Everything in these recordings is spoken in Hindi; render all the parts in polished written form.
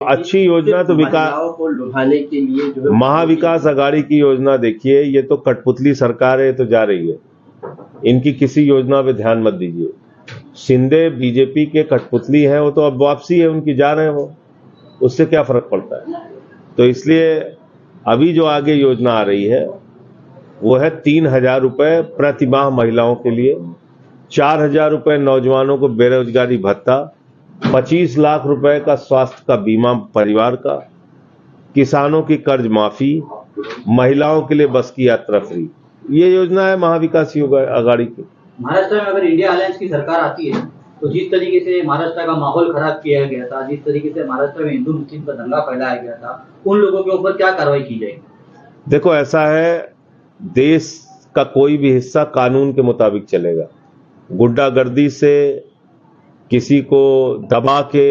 अच्छी योजना तो महिलाओं को लुभाने के लिए जो है महाविकास आघाड़ी की योजना देखिए, ये तो कठपुतली सरकार है, तो जा रही है। इनकी किसी योजना पे ध्यान मत दीजिए। शिंदे बीजेपी के कठपुतली हैं, वो तो अब वापसी है उनकी, जा रहे हैं वो, उससे क्या फर्क पड़ता है। तो इसलिए अभी जो आगे योजना आ रही है वो है 3,000 रुपए प्रति माह महिलाओं के लिए, 4,000 रुपए नौजवानों को बेरोजगारी भत्ता, 25 लाख रुपए का स्वास्थ्य का बीमा परिवार का, किसानों की कर्ज माफी, महिलाओं के लिए बस की यात्रा फ्री। ये योजना है महाविकास आघाड़ी की। महाराष्ट्र में अगर इंडिया अलायंस की सरकार आती है तो जिस तरीके से महाराष्ट्र का माहौल खराब किया गया था, जिस तरीके से महाराष्ट्र में हिंदू मुस्लिम का दंगा फैलाया गया था, उन लोगों के ऊपर क्या कार्रवाई की जाएगी? देखो, ऐसा है, देश का कोई भी हिस्सा कानून के मुताबिक चलेगा। गुंडागर्दी से किसी को दबा के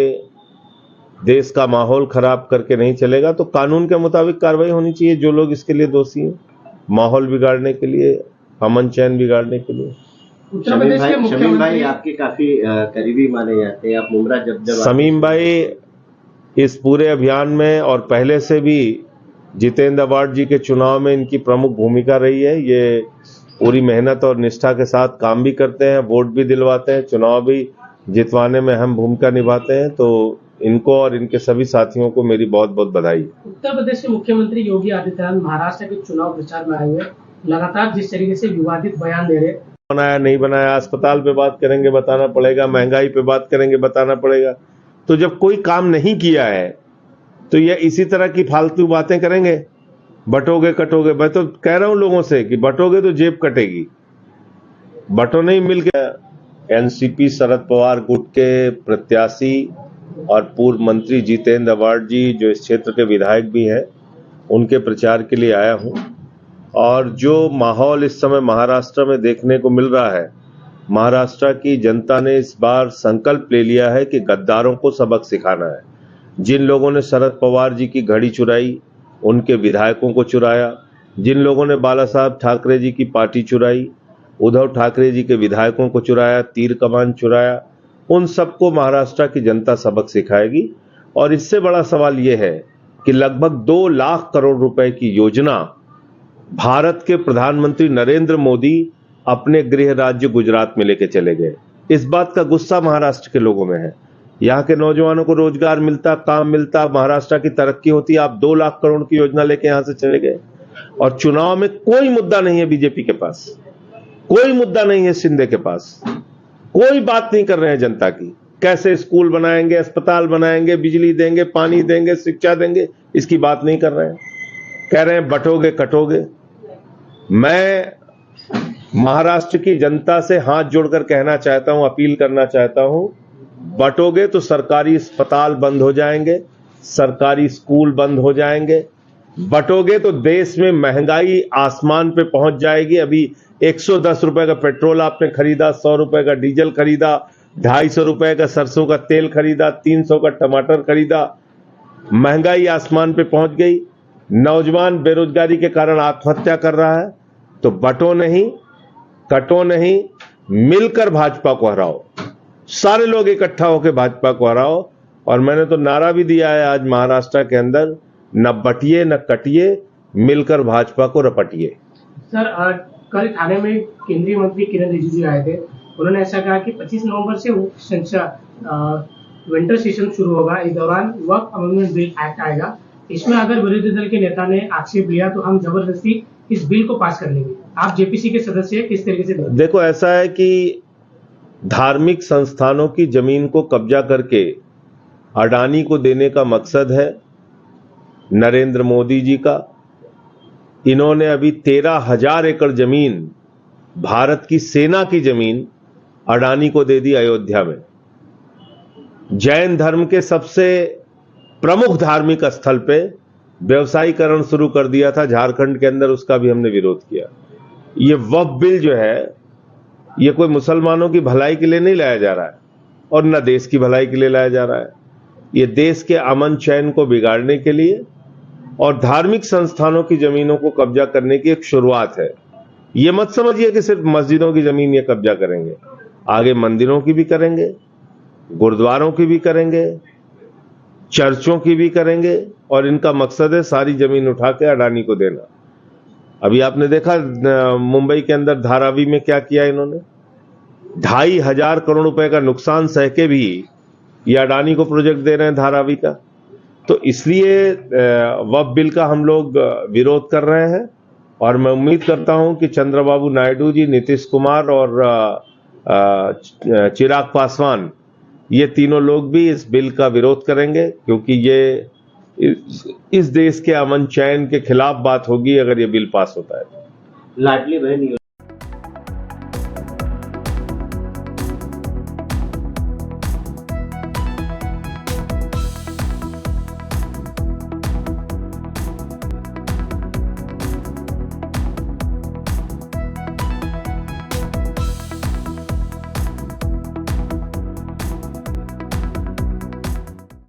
देश का माहौल खराब करके नहीं चलेगा। तो कानून के मुताबिक कार्रवाई होनी चाहिए, जो लोग इसके लिए दोषी हैं, माहौल बिगाड़ने के लिए, अमन चैन बिगाड़ने के लिए। उत्तर प्रदेश के मुख्यमंत्री भाई आपके काफी करीबी माने जाते हैं। आप मुमरा जब शमीम भाई इस पूरे अभियान में और पहले से भी जितेंद्र अवार्ड जी के चुनाव में इनकी प्रमुख भूमिका रही है। ये पूरी मेहनत और निष्ठा के साथ काम भी करते हैं, वोट भी दिलवाते हैं, चुनाव भी जितवाने में अहम भूमिका निभाते हैं। तो इनको और इनके सभी साथियों को मेरी बहुत बहुत बधाई। उत्तर प्रदेश के मुख्यमंत्री योगी आदित्यनाथ महाराष्ट्र के चुनाव प्रचार में आए हुए लगातार जिस तरीके से विवादित बयान दे रहे, बनाया नहीं बनाया, अस्पताल पे बात करेंगे बताना पड़ेगा, महंगाई पे बात करेंगे बताना पड़ेगा। तो जब कोई काम नहीं किया है तो ये इसी तरह की फालतू बातें करेंगे। बटोगे कटोगे, मैं तो कह रहा हूं लोगों से कि बटोगे तो जेब कटेगी, बटो नहीं मिल गया। एनसीपी शरद पवार गुट के प्रत्याशी और पूर्व मंत्री जितेंद्र अवार्ड जी, जो इस क्षेत्र के विधायक भी हैं, उनके प्रचार के लिए आया हूं। और जो माहौल इस समय महाराष्ट्र में देखने को मिल रहा है, महाराष्ट्र की जनता ने इस बार संकल्प ले लिया है कि गद्दारों को सबक सिखाना है। जिन लोगों ने शरद पवार जी की घड़ी चुराई, उनके विधायकों को चुराया, जिन लोगों ने बाला साहब ठाकरे जी की पार्टी चुराई, उद्धव ठाकरे जी के विधायकों को चुराया, तीर कमान चुराया, उन सबको महाराष्ट्र की जनता सबक सिखाएगी। और इससे बड़ा सवाल यह है कि लगभग 2 लाख करोड़ रुपए की योजना भारत के प्रधानमंत्री नरेंद्र मोदी अपने गृह राज्य गुजरात में लेके चले गए। इस बात का गुस्सा महाराष्ट्र के लोगों में है। यहाँ के नौजवानों को रोजगार मिलता, काम मिलता, महाराष्ट्र की तरक्की होती। आप 2 लाख करोड़ की योजना लेके यहां से चले गए। और चुनाव में कोई मुद्दा नहीं है बीजेपी के पास, कोई मुद्दा नहीं है शिंदे के पास, कोई बात नहीं कर रहे हैं जनता की। कैसे स्कूल बनाएंगे, अस्पताल बनाएंगे, बिजली देंगे, पानी देंगे, शिक्षा देंगे, इसकी बात नहीं कर रहे हैं। कह रहे हैं बटोगे कटोगे। मैं महाराष्ट्र की जनता से हाथ जोड़कर कहना चाहता हूं, अपील करना चाहता हूं, बटोगे तो सरकारी अस्पताल बंद हो जाएंगे, सरकारी स्कूल बंद हो जाएंगे। बटोगे तो देश में महंगाई आसमान पे पहुंच जाएगी। अभी 110 रुपए का पेट्रोल आपने खरीदा, 100 रुपए का डीजल खरीदा, 250 रुपए का सरसों का तेल खरीदा, 300 का टमाटर खरीदा। महंगाई आसमान पे पहुंच गई। नौजवान बेरोजगारी के कारण आत्महत्या कर रहा है। तो बटो नहीं, कटो नहीं, मिलकर भाजपा को हराओ। सारे लोग इकट्ठा होकर भाजपा को हराओ। और मैंने तो नारा भी दिया है आज महाराष्ट्र के अंदर, न बटिए न कटिए, मिलकर भाजपा को रपटिए। सर, कल थाने में केंद्रीय मंत्री किरण रिजिजू आए थे। उन्होंने ऐसा कहा कि 25 नवंबर से विंटर सेशन शुरू होगा। इस दौरान वक्फ अमेंडमेंट बिल एक्ट आएगा। इसमें अगर विरोधी दल के नेता ने आक्षेप लिया तो हम जबरदस्ती इस बिल को पास कर लेंगे। आप जेपीसी के सदस्य किस तरीके से? देखो, ऐसा है कि धार्मिक संस्थानों की जमीन को कब्जा करके अडानी को देने का मकसद है नरेंद्र मोदी जी का। इन्होंने अभी 13,000 एकड़ जमीन, भारत की सेना की जमीन, अडानी को दे दी अयोध्या में। जैन धर्म के सबसे प्रमुख धार्मिक स्थल पे व्यवसायीकरण शुरू कर दिया था झारखंड के अंदर, उसका भी हमने विरोध किया। ये वक्फ बिल जो है, ये कोई मुसलमानों की भलाई के लिए नहीं लाया जा रहा है और न देश की भलाई के लिए लाया जा रहा है। ये देश के अमन चैन को बिगाड़ने के लिए और धार्मिक संस्थानों की जमीनों को कब्जा करने की एक शुरुआत है। ये मत समझिए कि सिर्फ मस्जिदों की जमीन ये कब्जा करेंगे, आगे मंदिरों की भी करेंगे, गुरुद्वारों की भी करेंगे, चर्चों की भी करेंगे और इनका मकसद है सारी जमीन उठा के अडानी को देना। अभी आपने देखा मुंबई के अंदर धारावी में क्या किया इन्होंने, 2,500 करोड़ रुपए का नुकसान सह के भी ये अडानी को प्रोजेक्ट दे रहे हैं धारावी का। तो इसलिए वक्फ बिल का हम लोग विरोध कर रहे हैं और मैं उम्मीद करता हूं कि चंद्रबाबू नायडू जी, नीतीश कुमार और चिराग पासवान, ये तीनों लोग भी इस बिल का विरोध करेंगे, क्योंकि ये इस देश के अमन चैन के खिलाफ बात होगी अगर ये बिल पास होता है। लाडली बहन